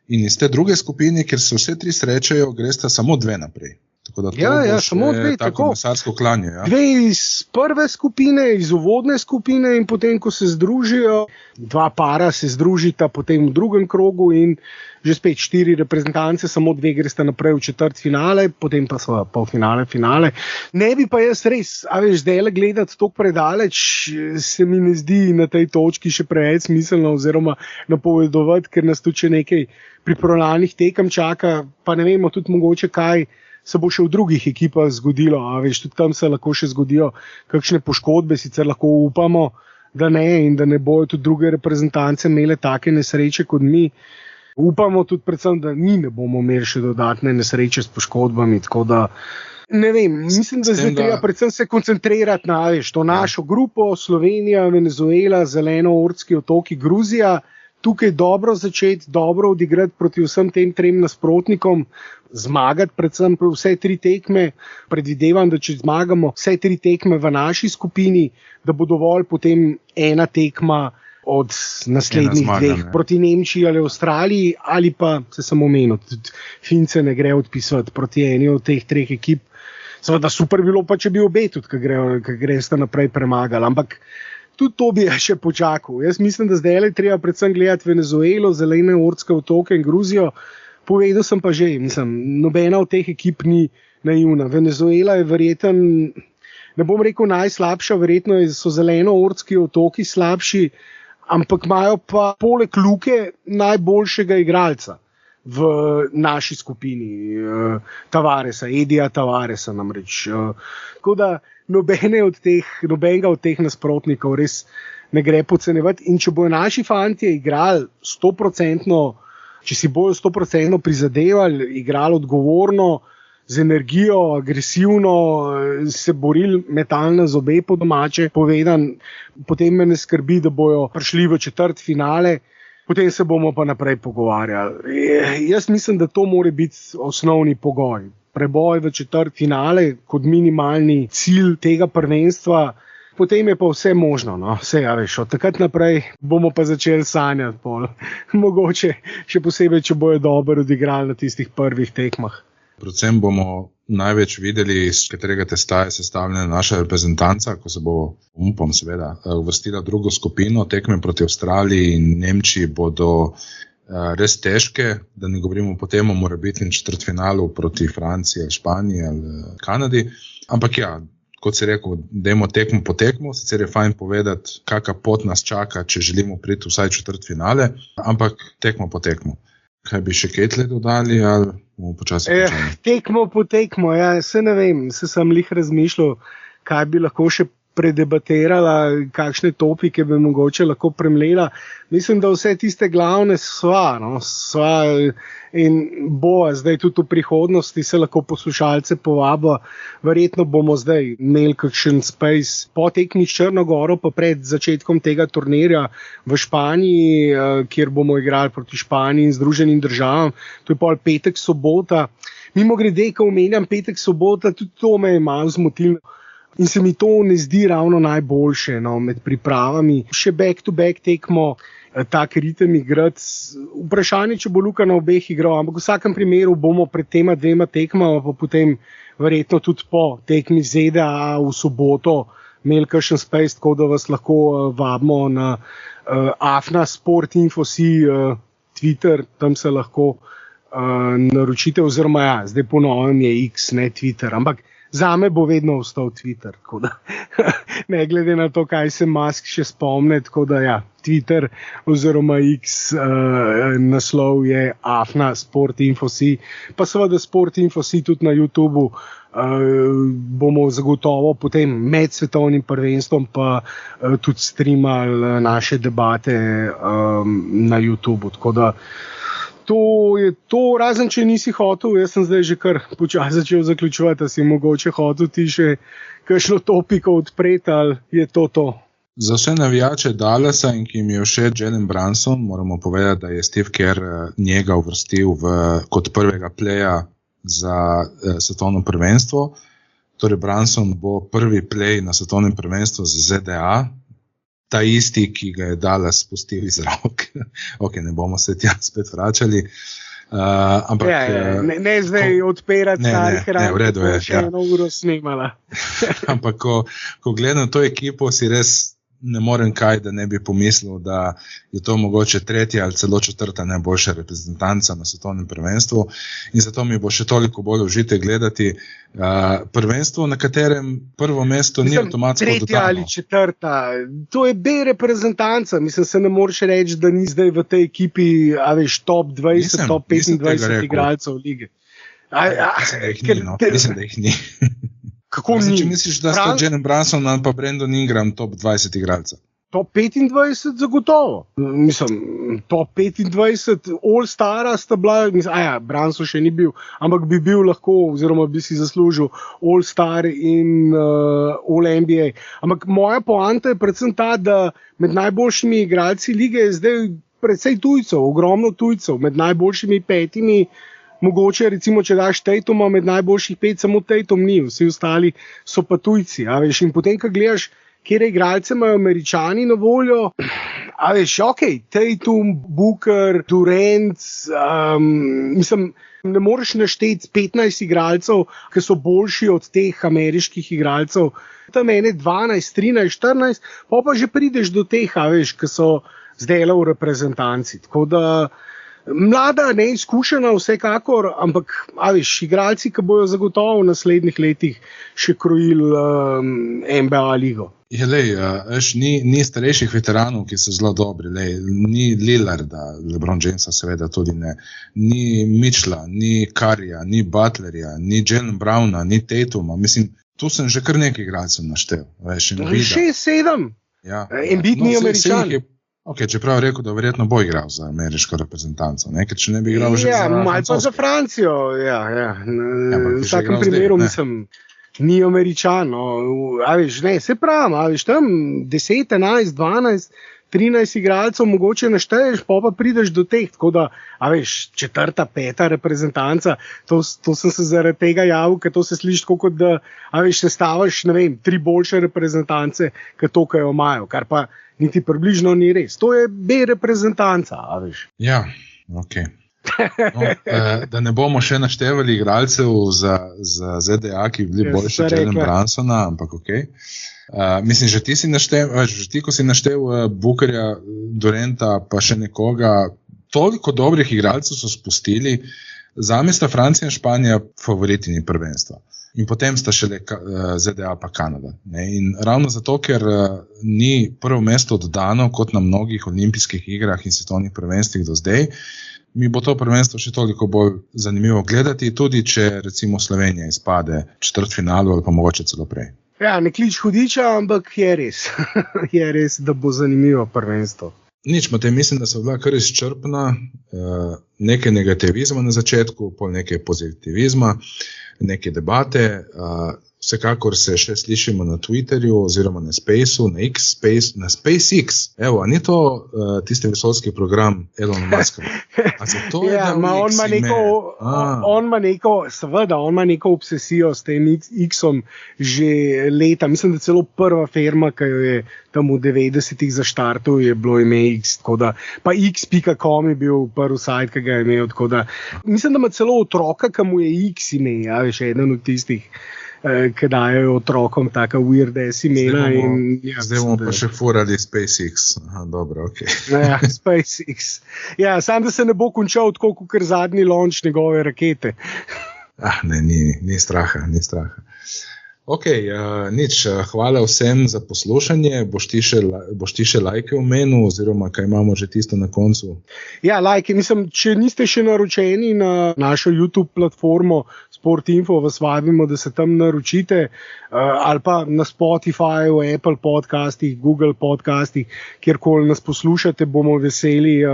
in iz te druge skupine, kjer se vse 3 srečajo, gresta samo 2 naprej. Tako da to bo samo 2, tako mesarsko klanje. Ja? 2 iz prve skupine, iz uvodne skupine in potem, ko se združijo, 2 para se združita potem v drugem krogu in že spet 4 reprezentance, samo 2 gresta naprej v četrtfinale, potem pa so polfinale, finale. Ne bi pa jaz res, zdaj gledati toliko predaleč, se mi ne zdi na tej točki še preveč smiselno oziroma napovedovati, ker nas tudi še nekaj pripravljalnih tekem čaka, pa ne vemo tudi mogoče kaj se bo še v drugih ekipah zgodilo, tudi tam se lahko še zgodijo kakšne poškodbe, sicer lahko upamo, da ne in da ne bojo tudi druge reprezentance imele take nesreče kot mi. Upamo tudi predvsem, da mi ne bomo imeli še dodatne nesreče s poškodbami, tako da ne vem, mislim, da zdaj treba predvsem se koncentrirati na to našo grupo, Slovenija, Venezuela, Zelenoortski otoki, Gruzija, tukaj dobro začeti, dobro odigrati proti vsem tem 3 nasprotnikom, zmagati predvsem vse 3 tekme. Predvidevam, da če zmagamo vse 3 tekme v naši skupini, da bo dovolj potem ena tekma od naslednjih 2 proti Nemčiji ali Avstraliji, ali pa se samo omenil, tudi Fince ne gre odpisati proti eni od teh 3 ekip. Seveda super bilo pa, če bi obe tudi, ki gresta naprej premagali, ampak tudi to bi še počakal. Jaz mislim, da zdaj treba predvsem gledati Venezuelo, Zelenoortske otoke in Gruzijo. Povedal sem pa že, nobena od teh ekip ni naivna. Venezuela je verjeten, ne bom rekel najslabša, verjetno so Zelenoortski otoki slabši, ampak imajo pa poleg Luke najboljšega igralca v naši skupini, Tavaresa, Edija Tavaresa namreč. Tako da nobenega od teh nasprotnikov res ne gre podcenjevati. In če bojo naši fantje igrali 100%, če si bojo 100% prizadevali, igrali odgovorno, z energijo, agresivno, se borili metalno z obe po domače povedan, potem me ne skrbi, da bojo prišli v četrtfinale, potem se bomo pa naprej pogovarjali. Jaz mislim, da to mora biti osnovni pogoj. Preboj v četrtfinale kot minimalni cilj tega prvenstva, potem je pa vse možno. Vse, od takrat naprej bomo pa začeli sanjati. Mogoče še posebej, če bojo dobro odigrali na tistih prvih tekmah. Predvsem bomo največ videli, iz katerega testa je sestavljena naša reprezentanca, ko se bo, upam seveda, uvrstila v drugo skupino. Tekme proti Avstraliji in Nemčiji bodo res težke, da ne govorimo potem o morebitnem četrtfinalu proti Franciji, Španiji ali Kanadi. Ampak ja, kot si rekel, dajmo tekmo po tekmo, sicer je fajn povedati, kakšna pot nas čaka, če želimo priti vsaj četrtfinale, ampak tekmo po tekmo. Kaj bi še Ketle dodali, ali bomo počasi počeli? Tekmo po tekmo, ja, se ne vem, se sem lih razmišljal, kaj bi lahko še predebatirala, kakšne topike bi mogoče lahko premlela. Mislim, da vse tiste glavne sva in bo zdaj tudi v prihodnosti se lahko poslušalce povabo. Verjetno bomo zdaj imeli kakšen space po tekmi s Črno Goro, pa pred začetkom tega turnirja v Španiji, kjer bomo igrali proti Španiji in Združenim državam. To je pol petek, sobota. Mimogrede, ko omenjam petek, sobota, tudi to me je malo zmotilo. In se mi to ne zdi ravno najboljše med pripravami. Še back-to-back tekmo, tak ritem igrati. Vprašanje, če bo Luka na obeh igral, ampak v vsakem primeru bomo pred tema dvema tekmama, pa potem verjetno tudi po tekmi ZDA v soboto imeli kakšen space, tako da vas lahko vabimo na AFNA Sport Info.si Twitter, tam se lahko naročite, oziroma ja, zdaj po novem je X, ne Twitter, ampak zame bo vedno ostal Twitter, tako da ne glede na to, kaj se Musk še spomne, tako da ja, Twitter oziroma X naslov je AFNA Sport Info.si, pa seveda Sport Info.si tudi na YouTubu bomo zagotovo potem med svetovnim prvenstvom pa tudi streamali naše debate na YouTubu, tako da to je to, razen če nisi hotel, jaz sem zdaj že kar počasi začel zaključovati, si mogoče hotel ti še kakšno topiko odpreti, ali je to? Za vse navijače Dallasa in ki jim je všeč Jalen Brunson, moramo povedati, da je Steve Kerr njega uvrstil kot prvega pleja za svetovno prvenstvo. Torej Brunson bo prvi play na svetovnem prvenstvu za ZDA, ta isti, ki ga je Dallas spustil iz rok. Ok, ne bomo se tja spet vračali. Ampak, ne zdaj odpirati starih v redu je, še eno uro snimala. Ampak, ko gledam to ekipo, si res ne morem kaj, da ne bi pomislil, da je to mogoče tretja ali celo četrta najboljša reprezentanca na svetovnem prvenstvu. In zato mi bo še toliko bolj užite gledati prvenstvo, na katerem prvo mesto ni avtomatsko dodano. Tretja ali četrta, to je B reprezentanca. Mislim, se ne moreš reči, da ni zdaj v tej ekipi, top 20, top 25 igralcev lige. Mislim, da jih ni. Kako ni? Če misliš, da sta Jalen Brunson ali pa Brandon Ingram top 20 igralca? Top 25 zagotovo. Mislim, top 25 All-Stara sta bila, Brunson še ni bil, ampak bi bil lahko, oziroma bi si zaslužil All-Star in All-NBA. Ampak moja poanta je predvsem ta, da med najboljšimi igralci lige je zdaj precej tujcev, ogromno tujcev, med najboljšimi 5. Mogoče, recimo, če daš Tatuma med najboljših 5, samo Tatum ni, vsi ostali so pa tujci. In potem, ko gledaš, kjer igralce imajo Američani na voljo, Tatum, Booker, Durant, mislim, ne moreš našteti 15 igralcev, ki so boljši od teh ameriških igralcev. Tam ene 12, 13, 14, pa že prideš do teh, ki so zdaj v reprezentanci. Tako da mlada, neizkušena vsekakor, ampak igralci, ki bojo zagotovo v naslednjih letih še krojili NBA ligo. Ni starejših veteranov, ki so zelo dobri. Ni Lillarda, LeBron Jamesa seveda tudi ne. Ni Mitchella, ni Curryja, ni Butlerja, ni Jalen Browna, ni Tatuma. Mislim, tu sem že kar nekaj igralcev naštel. 6-7. Ja. Embiid ni Američan. Ok, čeprav je rekel, da verjetno bo igral za ameriško reprezentanco, ker če ne bi igral že za malo pa za Francijo, v vsakem primeru mislim, ni Američan, se pravi, tam 10, 11, 12, 13 igralcev mogoče našteješ, pa prideš do teh, tako da, četrta, 5 reprezentanca, to sem se zaradi tega javil, ker to se sliši tako, kot da, sestavaš, 3 boljše reprezentance, kot to, kaj jo imajo, kar pa niti približno ni res. To je B reprezentanca, Ja, ok. No, da ne bomo še naštevali igralcev za ZDA, ki bi bili boljši od Jalen Brunsona, ampak ok. Mislim, že ti, ko si naštel Bookerja, Duranta, pa še nekoga, toliko dobrih igralcev so spustili, Zame sta Francija in Španija favoritini prvenstva. In potem sta šele ZDA pa Kanada. Ne? In ravno zato, ker ni prvo mesto oddano, kot na mnogih olimpijskih igrah in svetovnih prvenstvih do zdaj, mi bo to prvenstvo še toliko bolj zanimivo gledati, tudi če recimo Slovenija izpade četrtfinalu ali pa mogoče celo prej. Ja, ne klič hudiča, ampak je res. Je res, da bo zanimivo prvenstvo. Nič, Matej, mislim, da so bila kar izčrpna, nekaj negativizma na začetku, pol nekaj pozitivizma, neke debate, vsekakor se še slišimo na Twitterju oziroma na Spaceu, na SpaceX. Evo, a ni to tisti vesoljski program Elon Muska? Ja, on ima neko obsesijo s tem X-om že leta. Mislim, da celo prva firma, ki jo je tam v 90-ih zaštartil, je bilo ime X. Pa x.com je bil prvi sajt, ki ga je imel. Mislim, da ima celo otroka, ki mu je X ime, ja, veš, eden od tistih, ki dajo otrokom taka weird ass imena. Zdaj bomo pa še furali SpaceX. Aha, dobro, ok. Ja, SpaceX. Ja, sam da se ne bo končal tako, kot zadnji launch njegove rakete. Ne, ni straha. Ok, nič, hvala vsem za poslušanje. Boš ti še lajke omenil, oziroma kaj imamo že tisto na koncu? Ja, lajke, mislim, če niste še naročeni na našo YouTube platformo Sportinfo, vas vabimo, da se tam naročite, ali pa na Spotifyju, Apple podcastih, Google podcastih, kjerkoli nas poslušate, bomo veseli,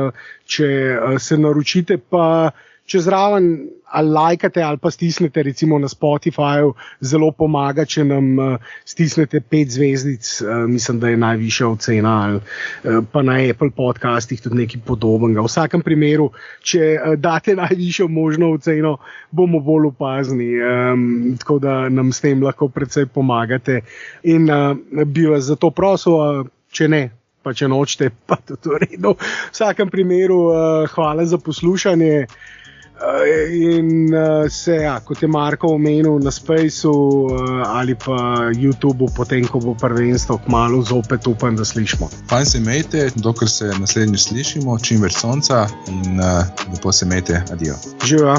če se naročite, pa če zraven ali lajkate ali pa stisnete, recimo na Spotifyju, zelo pomaga, če nam stisnete 5 zvezdic, mislim, da je najvišja ocena, ali pa na Apple podcastih tudi nekaj podobnega. V vsakem primeru, če date najvišjo možno oceno, bomo bolj opazni, tako da nam s tem lahko precej pomagate. In bi vas zato prosil, če ne, pa če nočete, pa tudi v redu. V vsakem primeru hvala za poslušanje. In se, kot je Marko omenil, na Spaceu ali pa YouTubeu, potem, ko bo prvenstvo kmalu, zopet upam, da slišimo. Fajn se imejte, dokler se naslednjič slišimo, čim več sonca in lepo se imejte, adijo. Živijo.